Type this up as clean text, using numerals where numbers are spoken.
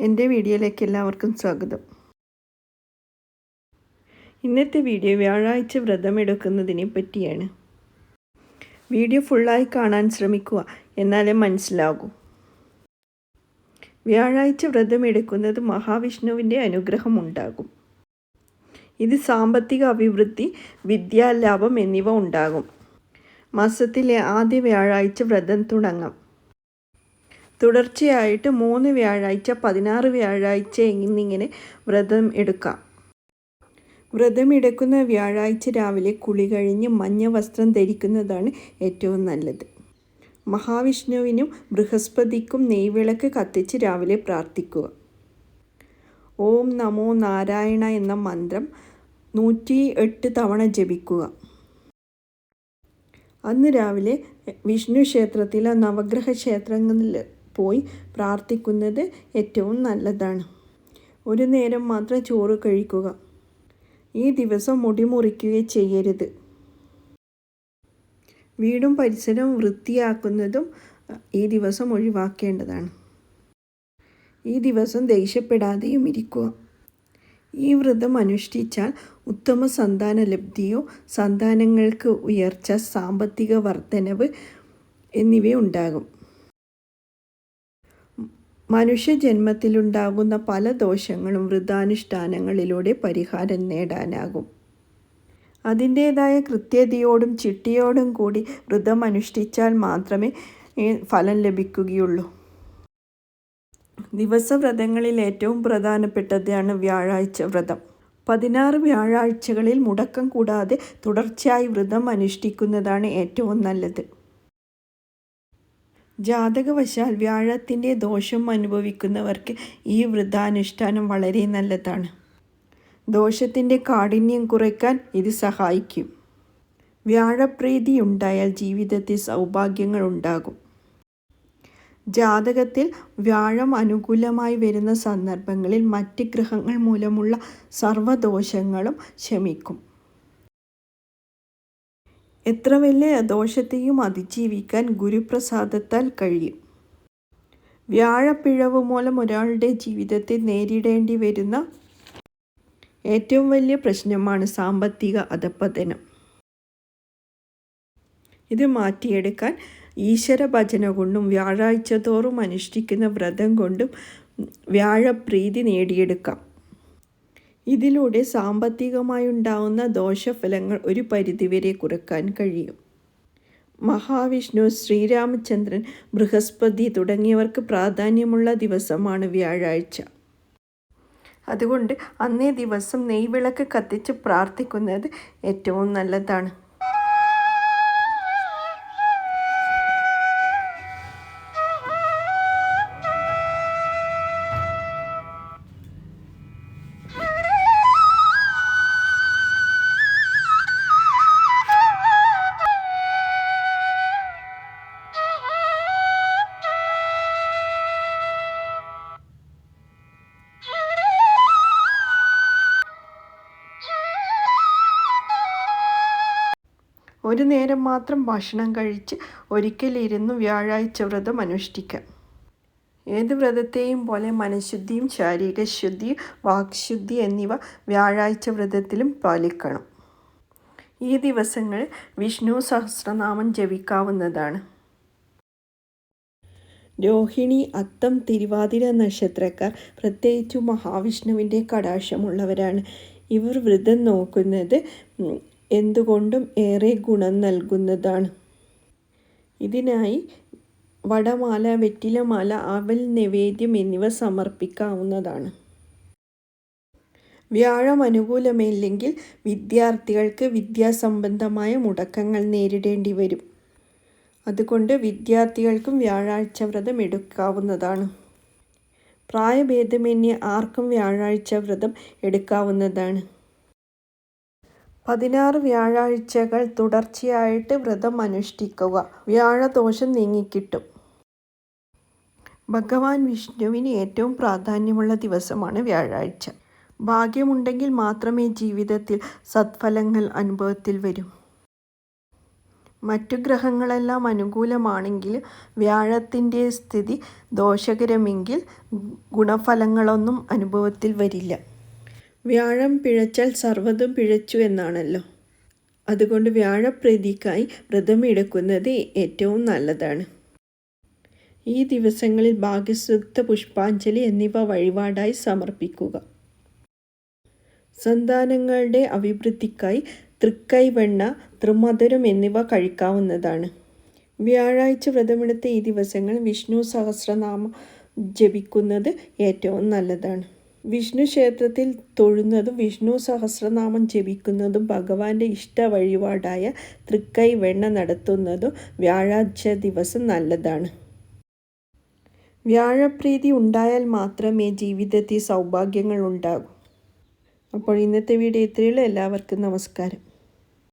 എൻ്റെ വീഡിയോയിലേക്ക് എല്ലാവർക്കും സ്വാഗതം. ഇന്നത്തെ വീഡിയോ വ്യാഴാഴ്ച വ്രതമെടുക്കുന്നതിനെ പറ്റിയാണ്. വീഡിയോ ഫുള്ളായി കാണാൻ ശ്രമിക്കുക, എന്നാലേ മനസ്സിലാകൂ. വ്യാഴാഴ്ച വ്രതമെടുക്കുന്നത് മഹാവിഷ്ണുവിൻ്റെ അനുഗ്രഹം ഉണ്ടാകും. ഇത് സാമ്പത്തിക അഭിവൃദ്ധി, വിദ്യാലാഭം എന്നിവ ഉണ്ടാകും. മാസത്തിലെ ആദ്യ വ്യാഴാഴ്ച വ്രതം തുടങ്ങാം. തുടർച്ചയായിട്ട് 3 വ്യാഴാഴ്ച, 16 വ്യാഴാഴ്ച എന്നിങ്ങനെ വ്രതം എടുക്കാം. വ്രതമെടുക്കുന്ന വ്യാഴാഴ്ച രാവിലെ കുളി കഴിഞ്ഞ് മഞ്ഞ വസ്ത്രം ധരിക്കുന്നതാണ് ഏറ്റവും നല്ലത്. മഹാവിഷ്ണുവിനും ബൃഹസ്പതിക്കും നെയ്വിളക്ക് കത്തിച്ച് രാവിലെ പ്രാർത്ഥിക്കുക. ഓം നമോ നാരായണ എന്ന മന്ത്രം 108 തവണ ജപിക്കുക. അന്ന് രാവിലെ വിഷ്ണു ക്ഷേത്രത്തിലോ നവഗ്രഹ ക്ഷേത്രങ്ങളിൽ പോയി പ്രാർത്ഥിക്കുന്നത് ഏറ്റവും നല്ലതാണ്. ഒരു നേരം മാത്രം ചോറ് കഴിക്കുക. ഈ ദിവസം മുടി മുറിക്കുകയും ചെയ്യരുത്. വീടും പരിസരവും വൃത്തിയാക്കുന്നതും ഈ ദിവസം ഒഴിവാക്കേണ്ടതാണ്. ഈ ദിവസം ദേഷ്യപ്പെടാതെയും ഇരിക്കുക. ഈ വ്രതം അനുഷ്ഠിച്ചാൽ ഉത്തമ സന്താന ലബ്ധിയോ, സന്താനങ്ങൾക്ക് ഉയർച്ച, സാമ്പത്തിക വർധനവ് എന്നിവയുണ്ടാകും. മനുഷ്യജന്മത്തിലുണ്ടാകുന്ന പല ദോഷങ്ങളും വ്രതാനുഷ്ഠാനങ്ങളിലൂടെ പരിഹാരം നേടാനാകും. അതിൻ്റേതായ കൃത്യതയോടും ചിട്ടയോടും കൂടി വ്രതം അനുഷ്ഠിച്ചാൽ മാത്രമേ ഫലം ലഭിക്കുകയുള്ളൂ. ദിവസവ്രതങ്ങളിൽ ഏറ്റവും പ്രധാനപ്പെട്ടതാണ് വ്യാഴാഴ്ച വ്രതം. 16 വ്യാഴാഴ്ചകളിൽ മുടക്കം കൂടാതെ തുടർച്ചയായി വ്രതം അനുഷ്ഠിക്കുന്നതാണ് ഏറ്റവും നല്ലത്. ജാതകവശാൽ വ്യാഴത്തിൻ്റെ ദോഷം അനുഭവിക്കുന്നവർക്ക് ഈ വ്രതാനുഷ്ഠാനം വളരെ നല്ലതാണ്. ദോഷത്തിൻ്റെ കാഠിന്യം കുറയ്ക്കാൻ ഇത് സഹായിക്കും. വ്യാഴപ്രീതി ഉണ്ടായാൽ ജീവിതത്തിൽ സൗഭാഗ്യങ്ങൾ ഉണ്ടാകും. ജാതകത്തിൽ വ്യാഴം അനുകൂലമായി വരുന്ന സന്ദർഭങ്ങളിൽ മറ്റ് ഗ്രഹങ്ങൾ മൂലമുള്ള സർവ്വദോഷങ്ങളും ശമിക്കും. എത്ര വലിയ ദോഷത്തെയും അതിജീവിക്കാൻ ഗുരുപ്രസാദത്താൽ കഴിയും. വ്യാഴപ്പിഴവ് മൂലം ഒരാളുടെ ജീവിതത്തിൽ നേരിടേണ്ടി വരുന്ന ഏറ്റവും വലിയ പ്രശ്നമാണ് സാമ്പത്തിക അധഃപതനം. ഇത് മാറ്റിയെടുക്കാൻ ഈശ്വര ഭജന കൊണ്ടും വ്യാഴാഴ്ച തോറും അനുഷ്ഠിക്കുന്ന വ്രതം കൊണ്ടും വ്യാഴപ്രീതി നേടിയെടുക്കാം. ഇതിലൂടെ സാമ്പത്തികമായുണ്ടാവുന്ന ദോഷഫലങ്ങൾ ഒരു പരിധിവരെ കുറയ്ക്കാൻ കഴിയും. മഹാവിഷ്ണു, ശ്രീരാമചന്ദ്രൻ, ബൃഹസ്പതി തുടങ്ങിയവർക്ക് പ്രാധാന്യമുള്ള ദിവസമാണ് വ്യാഴാഴ്ച. അതുകൊണ്ട് അന്നേ ദിവസം നെയ്വിളക്ക് കത്തിച്ച് പ്രാർത്ഥിക്കുന്നത് ഏറ്റവും നല്ലതാണ്. ഒരു നേരം മാത്രം ഭക്ഷണം കഴിച്ച് ഒരിക്കലിരുന്ന് വ്യാഴാഴ്ച വ്രതം അനുഷ്ഠിക്കാം. ഏത് വ്രതത്തെയും പോലെ മനഃശുദ്ധിയും ശാരീരികശുദ്ധിയും വാക്ശുദ്ധി എന്നിവ വ്യാഴാഴ്ച വ്രതത്തിലും പാലിക്കണം. ഈ ദിവസങ്ങളിൽ വിഷ്ണു സഹസ്രനാമം ജപിക്കാവുന്നതാണ്. രോഹിണി, അത്തം, തിരുവാതിര നക്ഷത്രക്കാർ പ്രത്യേകിച്ചും മഹാവിഷ്ണുവിൻ്റെ കടാക്ഷമുള്ളവരാണ്. ഇവർ വ്രതം നോക്കുന്നത് എന്തുകൊണ്ടും ഏറെ ഗുണം നൽകുന്നതാണ്. ഇതിനായി വടമാല, വെറ്റിലമാല, അവൽ നൈവേദ്യം എന്നിവ സമർപ്പിക്കാവുന്നതാണ്. വ്യാഴം അനുകൂലമില്ലെങ്കിൽ വിദ്യാർത്ഥികൾക്ക് വിദ്യാസംബന്ധമായ മുടക്കങ്ങൾ നേരിടേണ്ടി വരും. അതുകൊണ്ട് വിദ്യാർത്ഥികൾക്കും വ്യാഴാഴ്ച വ്രതം എടുക്കാവുന്നതാണ്. പ്രായഭേദമന്യേ ആർക്കും വ്യാഴാഴ്ച വ്രതം എടുക്കാവുന്നതാണ്. 16 വ്യാഴാഴ്ചകൾ തുടർച്ചയായിട്ട് വ്രതം അനുഷ്ഠിക്കുക. വ്യാഴദോഷം നീങ്ങിക്കിട്ടും. ഭഗവാൻ വിഷ്ണുവിന് ഏറ്റവും പ്രാധാന്യമുള്ള ദിവസമാണ് വ്യാഴാഴ്ച. ഭാഗ്യമുണ്ടെങ്കിൽ മാത്രമേ ജീവിതത്തിൽ സത്ഫലങ്ങൾ അനുഭവത്തിൽ വരൂ. മറ്റു ഗ്രഹങ്ങളെല്ലാം അനുകൂലമാണെങ്കിൽ വ്യാഴത്തിൻ്റെ സ്ഥിതി ദോഷകരമെങ്കിൽ ഗുണഫലങ്ങളൊന്നും അനുഭവത്തിൽ വരില്ല. വ്യാഴം പിഴച്ചാൽ സർവ്വതും പിഴച്ചു എന്നാണല്ലോ. അതുകൊണ്ട് വ്യാഴപ്രീതിക്കായി വ്രതമെടുക്കുന്നത് ഏറ്റവും നല്ലതാണ്. ഈ ദിവസങ്ങളിൽ ഭാഗ്യസൂക്ത, പുഷ്പാഞ്ജലി എന്നിവ വഴിപാടായി സമർപ്പിക്കുക. സന്താനങ്ങളുടെ അഭിവൃദ്ധിക്കായി തൃക്കൈവെണ്ണ, തൃമധുരം എന്നിവ കഴിക്കാവുന്നതാണ്. വ്യാഴാഴ്ച വ്രതമെടുത്ത ഈ ദിവസങ്ങൾ വിഷ്ണു സഹസ്രനാമം ജപിക്കുന്നത് ഏറ്റവും നല്ലതാണ്. വിഷ്ണു ക്ഷേത്രത്തിൽ തൊഴുന്നതും വിഷ്ണു സഹസ്രനാമം ജപിക്കുന്നതും ഭഗവാന്റെ ഇഷ്ട വഴിപാടായ തൃക്കൈവെണ്ണ നടത്തുന്നതും വ്യാഴാഴ്ച ദിവസം നല്ലതാണ്. വ്യാഴപ്രീതി ഉണ്ടായാൽ മാത്രമേ ജീവിതത്തിൽ സൗഭാഗ്യങ്ങൾ ഉണ്ടാകൂ. അപ്പോൾ ഇന്നത്തെ വീഡിയോ ഇത്രയുള്ളൂ. എല്ലാവർക്കും നമസ്കാരം.